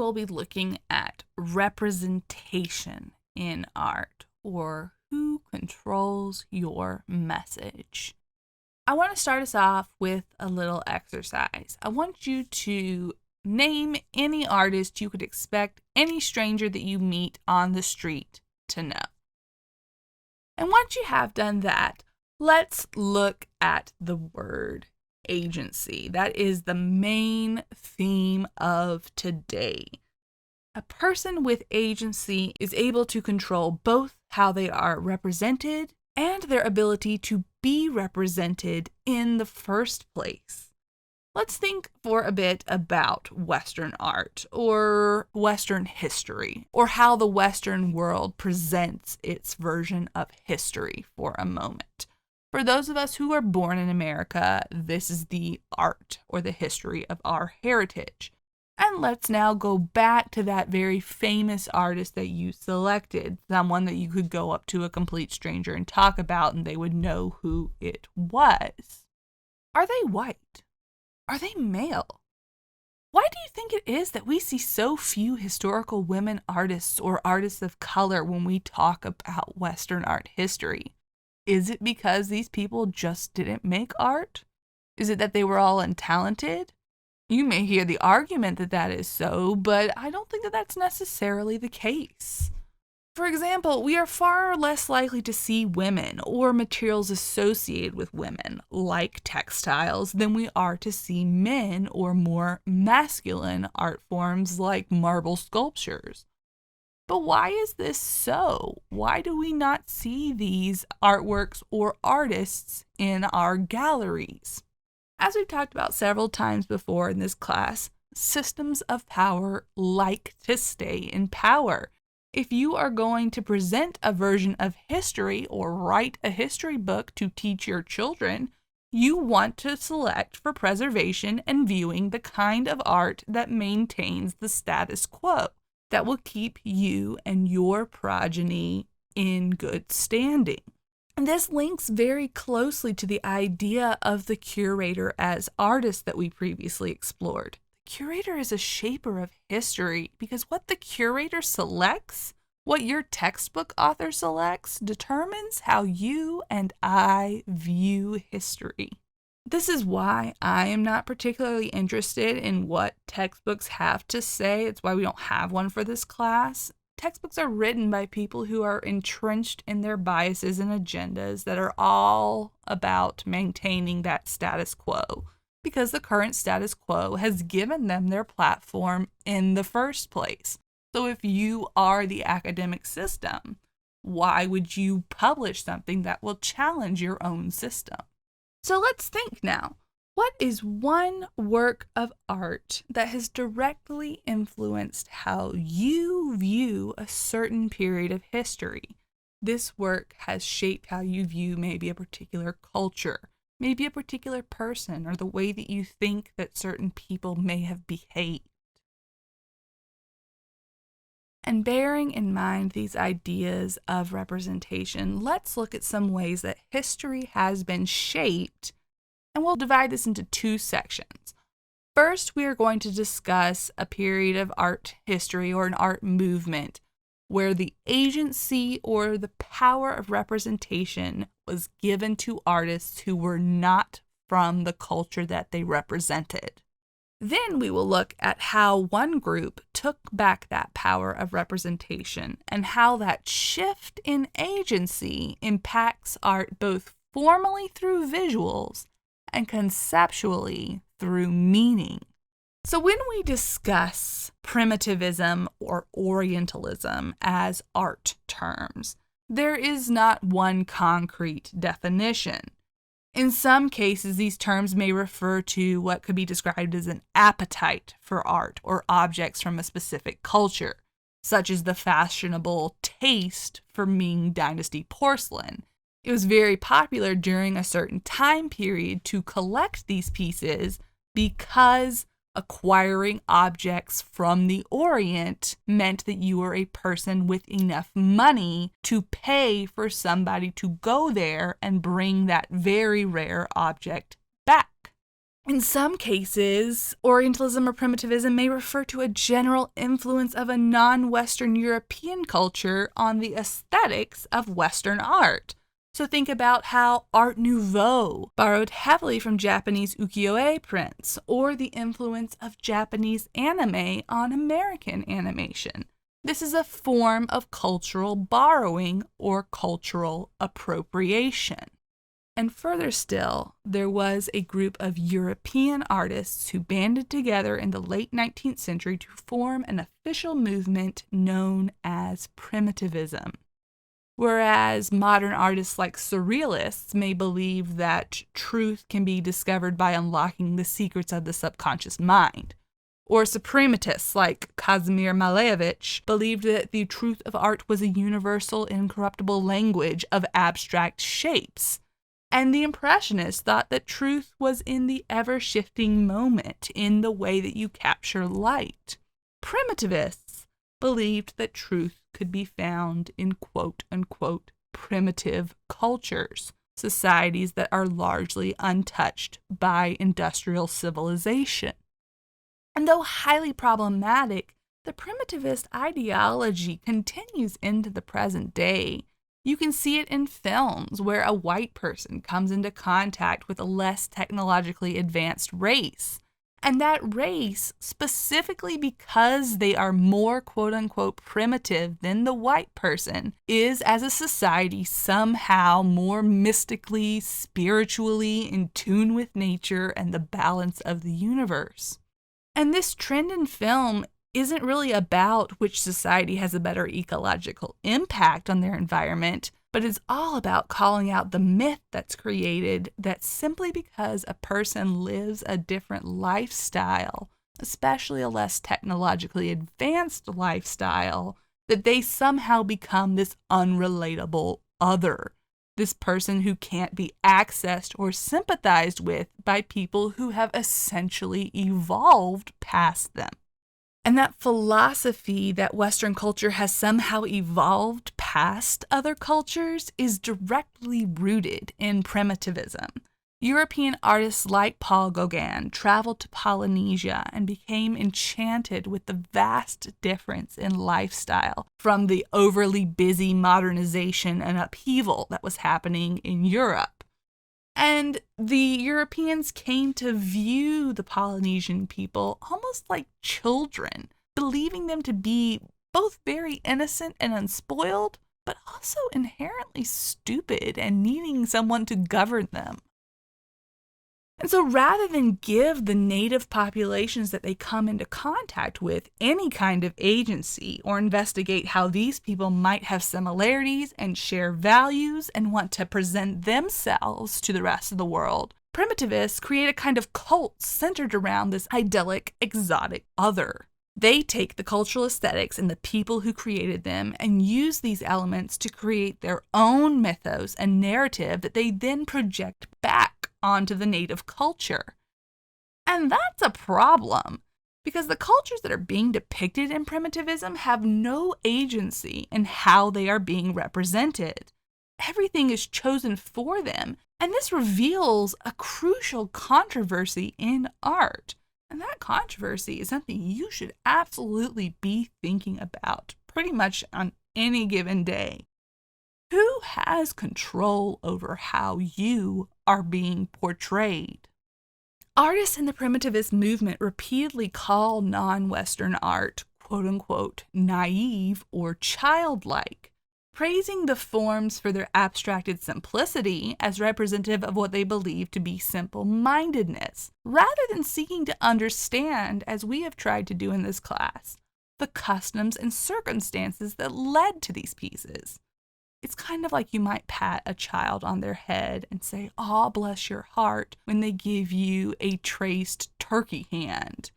we'll be looking at representation in art, or who controls your message. I want to start us off with a little exercise. I want you to name any artist you could expect any stranger that you meet on the street to know. And once you have done that, let's look at the word agency. That is the main theme of today. A person with agency is able to control both how they are represented and their ability to be represented in the first place. Let's think for a bit about Western art or Western history, or how the Western world presents its version of history for a moment. For those of us who are born in America, this is the art or the history of our heritage. And let's now go back to that very famous artist that you selected, someone that you could go up to a complete stranger and talk about and they would know who it was. Are they white? Are they male? Why do you think it is that we see so few historical women artists or artists of color when we talk about Western art history? Is it because these people just didn't make art? Is it that they were all untalented? You may hear the argument that that is so, but I don't think that that's necessarily the case. For example, we are far less likely to see women or materials associated with women, like textiles, than we are to see men or more masculine art forms like marble sculptures. But why is this so? Why do we not see these artworks or artists in our galleries? As we've talked about several times before in this class, systems of power like to stay in power. If you are going to present a version of history or write a history book to teach your children, you want to select for preservation and viewing the kind of art that maintains the status quo, that will keep you and your progeny in good standing. And this links very closely to the idea of the curator as artist that we previously explored. The curator is a shaper of history because what the curator selects, what your textbook author selects, determines how you and I view history. This is why I am not particularly interested in what textbooks have to say. It's why we don't have one for this class. Textbooks are written by people who are entrenched in their biases and agendas that are all about maintaining that status quo, because the current status quo has given them their platform in the first place. So if you are the academic system, why would you publish something that will challenge your own system? So let's think now. What is one work of art that has directly influenced how you view a certain period of history? This work has shaped how you view maybe a particular culture, maybe a particular person, or the way that you think that certain people may have behaved. And bearing in mind these ideas of representation, let's look at some ways that history has been shaped. And we'll divide this into two sections. First, we are going to discuss a period of art history or an art movement where the agency or the power of representation was given to artists who were not from the culture that they represented. Then we will look at how one group took back that power of representation and how that shift in agency impacts art both formally through visuals and conceptually through meaning. So when we discuss primitivism or Orientalism as art terms, there is not one concrete definition. In some cases, these terms may refer to what could be described as an appetite for art or objects from a specific culture, such as the fashionable taste for Ming Dynasty porcelain. It was very popular during a certain time period to collect these pieces because acquiring objects from the Orient meant that you were a person with enough money to pay for somebody to go there and bring that very rare object back. In some cases, Orientalism or Primitivism may refer to a general influence of a non-Western European culture on the aesthetics of Western art. So think about how Art Nouveau borrowed heavily from Japanese ukiyo-e prints, or the influence of Japanese anime on American animation. This is a form of cultural borrowing or cultural appropriation. And further still, there was a group of European artists who banded together in the late 19th century to form an official movement known as Primitivism. Whereas modern artists like surrealists may believe that truth can be discovered by unlocking the secrets of the subconscious mind. Or suprematists like KAZIMIR MALEVICH believed that the truth of art was a universal, incorruptible language of abstract shapes. And the Impressionists thought that truth was in the ever-shifting moment, in the way that you capture light. Primitivists believed that truth could be found in quote-unquote primitive cultures, societies that are largely untouched by industrial civilization. And though highly problematic, the primitivist ideology continues into the present day. You can see it in films where a white person comes into contact with a less technologically advanced race. And that race, specifically because they are more quote-unquote primitive than the white person, is as a society somehow more mystically, spiritually in tune with nature and the balance of the universe. And this trend in film isn't really about which society has a better ecological impact on their environment, but it's all about calling out the myth that's created that simply because a person lives a different lifestyle, especially a less technologically advanced lifestyle, that they somehow become this unrelatable other, this person who can't be accessed or sympathized with by people who have essentially evolved past them. And that philosophy that Western culture has somehow evolved past other cultures is directly rooted in primitivism. European artists like Paul Gauguin traveled to Polynesia and became enchanted with the vast difference in lifestyle from the overly busy modernization and upheaval that was happening in Europe. And the Europeans came to view the Polynesian people almost like children, believing them to be both very innocent and unspoiled, but also inherently stupid and needing someone to govern them. And so rather than give the native populations that they come into contact with any kind of agency or investigate how these people might have similarities and share values and want to present themselves to the rest of the world, primitivists create a kind of cult centered around this idyllic, exotic other. They take the cultural aesthetics and the people who created them and use these elements to create their own mythos and narrative that they then project back onto the native culture. And that's a problem, because the cultures that are being depicted in primitivism have no agency in how they are being represented. Everything is chosen for them, and this reveals a crucial controversy in art. And that controversy is something you should absolutely be thinking about pretty much on any given day. Who has control over how you are being portrayed? Artists in the primitivist movement repeatedly call non-Western art, quote-unquote, naive or childlike, praising the forms for their abstracted simplicity as representative of what they believe to be simple-mindedness, rather than seeking to understand, as we have tried to do in this class, the customs and circumstances that led to these pieces. It's kind of like you might pat a child on their head and say, "Aw, bless your heart," when they give you a traced turkey hand.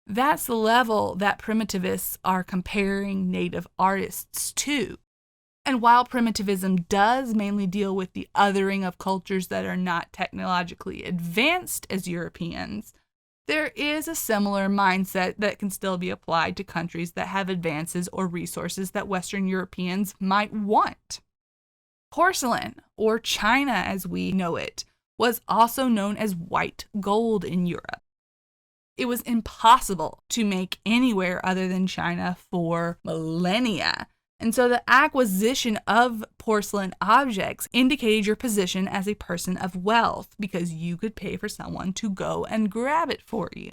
That's the level that primitivists are comparing native artists to. And while primitivism does mainly deal with the othering of cultures that are not technologically advanced as Europeans, there is a similar mindset that can still be applied to countries that have advances or resources that Western Europeans might want. Porcelain, or China as we know it, was also known as white gold in Europe. It was impossible to make anywhere other than China for millennia. And so the acquisition of porcelain objects indicated your position as a person of wealth because you could pay for someone to go and grab it for you.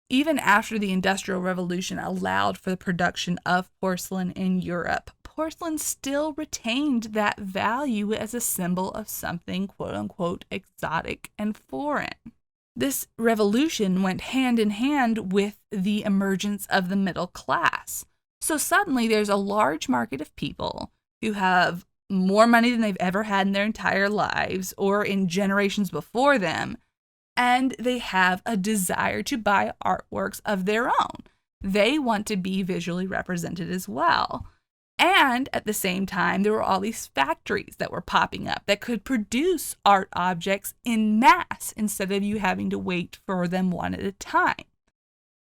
Even after the Industrial Revolution allowed for the production of porcelain in Europe, porcelain still retained that value as a symbol of something quote-unquote exotic and foreign. This revolution went hand in hand with the emergence of the middle class. So suddenly there's a large market of people who have more money than they've ever had in their entire lives or in generations before them, and they have a desire to buy artworks of their own. They want to be visually represented as well. And at the same time, there were all these factories that were popping up that could produce art objects in mass instead of you having to wait for them one at a time.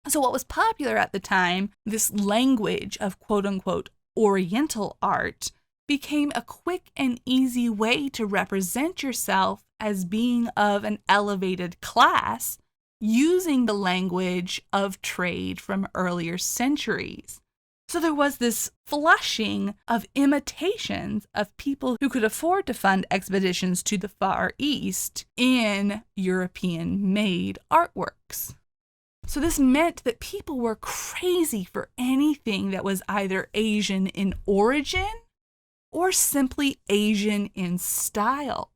So what was popular at the time, this language of quote-unquote Oriental art, became a quick and easy way to represent yourself as being of an elevated class using the language of trade from earlier centuries. So there was this flushing of imitations of people who could afford to fund expeditions to the Far East in European-made artworks. So this meant that people were crazy for anything that was either Asian in origin or simply Asian in style.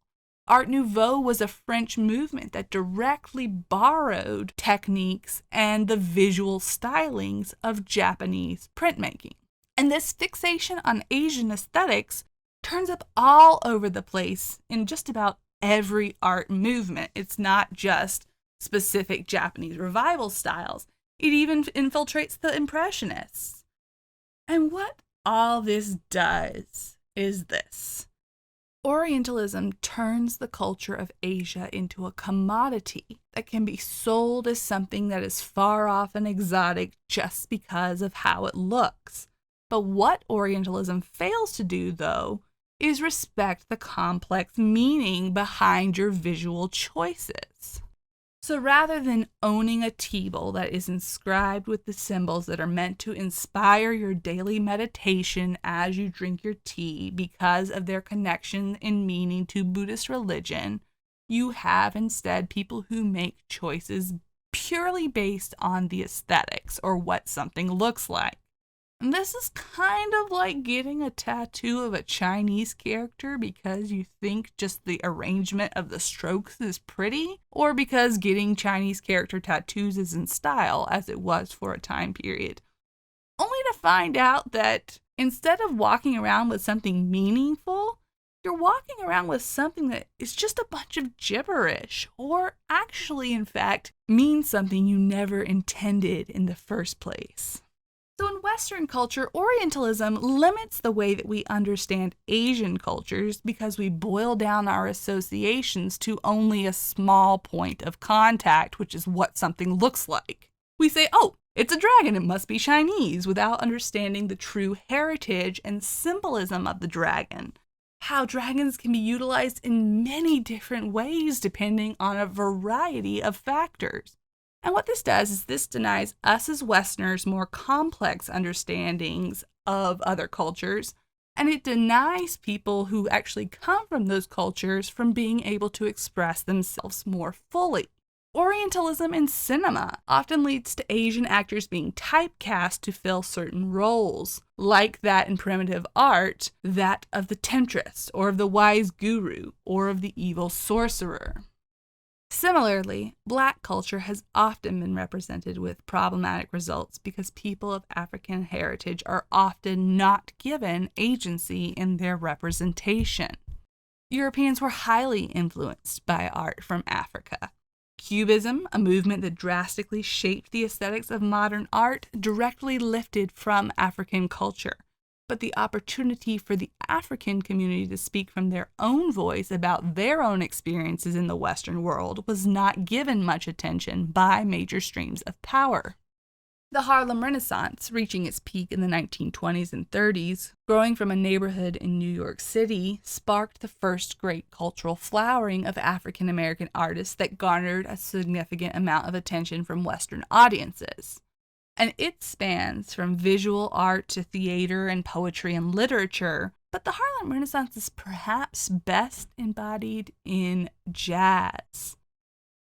Art Nouveau was a French movement that directly borrowed techniques and the visual stylings of Japanese printmaking. And this fixation on Asian aesthetics turns up all over the place in just about every art movement. It's not just specific Japanese revival styles. It even infiltrates the Impressionists. And what all this does is this. Orientalism turns the culture of Asia into a commodity that can be sold as something that is far off and exotic just because of how it looks. But what Orientalism fails to do, though, is respect the complex meaning behind your visual choices. So rather than owning a table that is inscribed with the symbols that are meant to inspire your daily meditation as you drink your tea because of their connection in meaning to Buddhist religion, you have instead people who make choices purely based on the aesthetics or what something looks like. And this is kind of like getting a tattoo of a Chinese character because you think just the arrangement of the strokes is pretty, or because getting Chinese character tattoos is in style, as it was for a time period. Only to find out that instead of walking around with something meaningful, you're walking around with something that is just a bunch of gibberish, or actually, in fact, means something you never intended in the first place. So in Western culture, Orientalism limits the way that we understand Asian cultures because we boil down our associations to only a small point of contact, which is what something looks like. We say, oh, it's a dragon, it must be Chinese, without understanding the true heritage and symbolism of the dragon. How dragons can be utilized in many different ways depending on a variety of factors. And what this does is this denies us as Westerners more complex understandings of other cultures, and it denies people who actually come from those cultures from being able to express themselves more fully. Orientalism in cinema often leads to Asian actors being typecast to fill certain roles, like that in primitive art, that of the temptress, or of the wise guru, or of the evil sorcerer. Similarly, Black culture has often been represented with problematic results because people of African heritage are often not given agency in their representation. Europeans were highly influenced by art from Africa. Cubism, a movement that drastically shaped the aesthetics of modern art, directly lifted from African culture. But the opportunity for the African community to speak from their own voice about their own experiences in the Western world was not given much attention by major streams of power. The Harlem Renaissance, reaching its peak in the 1920s and 30s, growing from a neighborhood in New York City, sparked the first great cultural flowering of African American artists that garnered a significant amount of attention from Western audiences. And it spans from visual art to theater and poetry and literature, but the Harlem Renaissance is perhaps best embodied in jazz.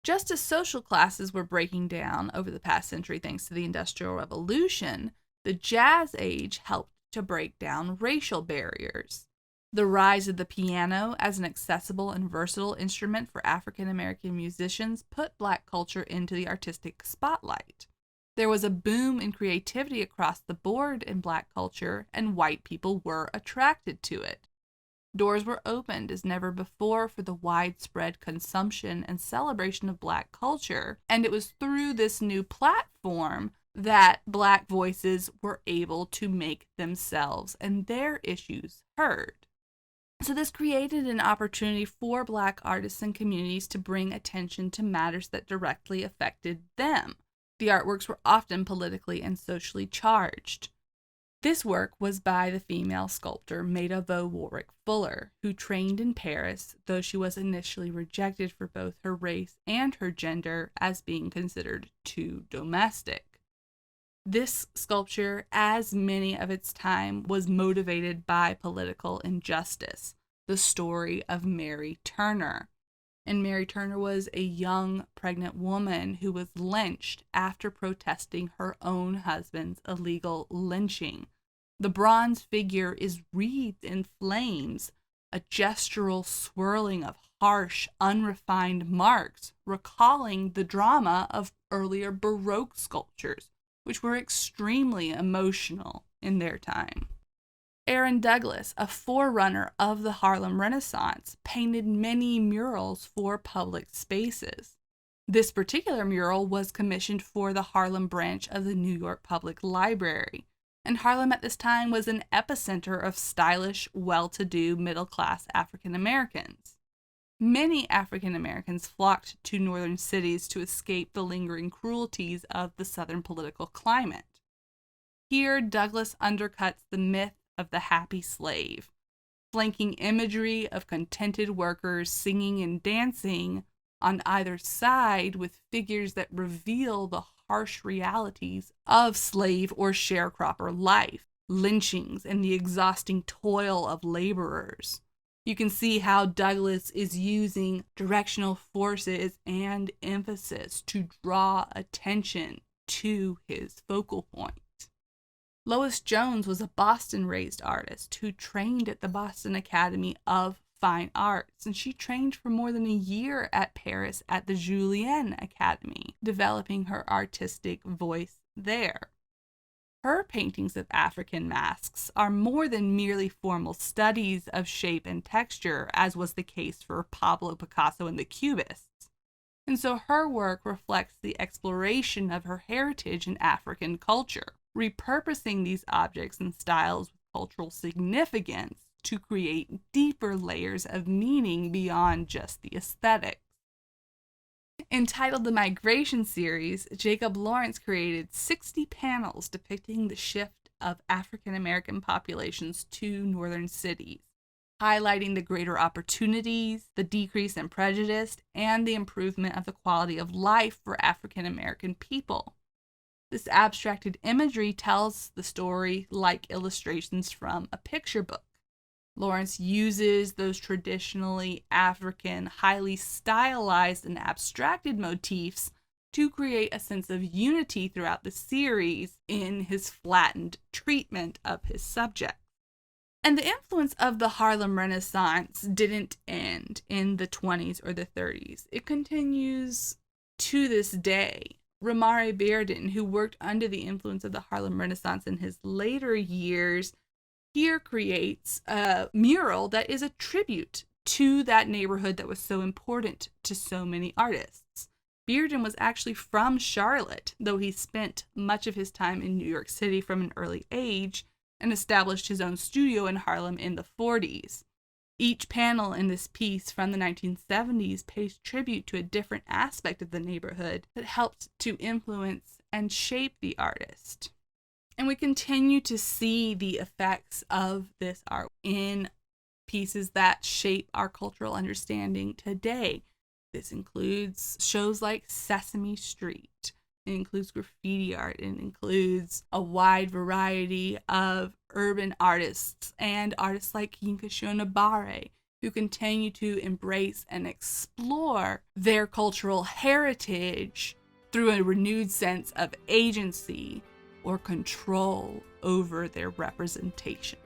Just as social classes were breaking down over the past century thanks to the Industrial Revolution, the Jazz Age helped to break down racial barriers. The rise of the piano as an accessible and versatile instrument for African American musicians put Black culture into the artistic spotlight. There was a boom in creativity across the board in Black culture, and white people were attracted to it. Doors were opened as never before for the widespread consumption and celebration of Black culture, and it was through this new platform that Black voices were able to make themselves and their issues heard. So this created an opportunity for Black artists and communities to bring attention to matters that directly affected them. The artworks were often politically and socially charged. This work was by the female sculptor Meah Warwick Fuller, who trained in Paris, though she was initially rejected for both her race and her gender as being considered too domestic. This sculpture, as many of its time, was motivated by political injustice, the story of Mary Turner. And Mary Turner was a young pregnant woman who was lynched after protesting her own husband's illegal lynching. The bronze figure is wreathed in flames, a gestural swirling of harsh, unrefined marks, recalling the drama of earlier Baroque sculptures, which were extremely emotional in their time. Aaron Douglas, a forerunner of the Harlem Renaissance, painted many murals for public spaces. This particular mural was commissioned for the Harlem branch of the New York Public Library, and Harlem at this time was an epicenter of stylish, well-to-do, middle-class African Americans. Many African Americans flocked to northern cities to escape the lingering cruelties of the southern political climate. Here, Douglas undercuts the myth of the happy slave, flanking imagery of contented workers singing and dancing on either side with figures that reveal the harsh realities of slave or sharecropper life, lynchings, and the exhausting toil of laborers. You can see how Douglas is using directional forces and emphasis to draw attention to his focal point. Lois Jones was a Boston-raised artist who trained at the Boston Academy of Fine Arts, and she trained for more than a year at Paris at the Jurien Academy, developing her artistic voice there. Her paintings of African masks are more than merely formal studies of shape and texture, as was the case for Pablo Picasso and the Cubists. And so her work reflects the exploration of her heritage in African culture, repurposing these objects and styles with cultural significance to create deeper layers of meaning beyond just the aesthetics. Entitled the Migration Series, Jacob Lawrence created 60 panels depicting the shift of African American populations to northern cities, highlighting the greater opportunities, the decrease in prejudice, and the improvement of the quality of life for African American people. This abstracted imagery tells the story like illustrations from a picture book. Lawrence uses those traditionally African, highly stylized and abstracted motifs to create a sense of unity throughout the series in his flattened treatment of his subject. And the influence of the Harlem Renaissance didn't end in the 20s or the 30s. It continues to this day. Romare Bearden, who worked under the influence of the Harlem Renaissance in his later years, here creates a mural that is a tribute to that neighborhood that was so important to so many artists. Bearden was actually from Charlotte, though he spent much of his time in New York City from an early age and established his own studio in Harlem in the 40s. Each panel in this piece from the 1970s pays tribute to a different aspect of the neighborhood that helped to influence and shape the artist. And we continue to see the effects of this art in pieces that shape our cultural understanding today. This includes shows like Sesame Street. It includes graffiti art. It includes a wide variety of urban artists and artists like Yinkasho Nabare, who continue to embrace and explore their cultural heritage through a renewed sense of agency or control over their representation.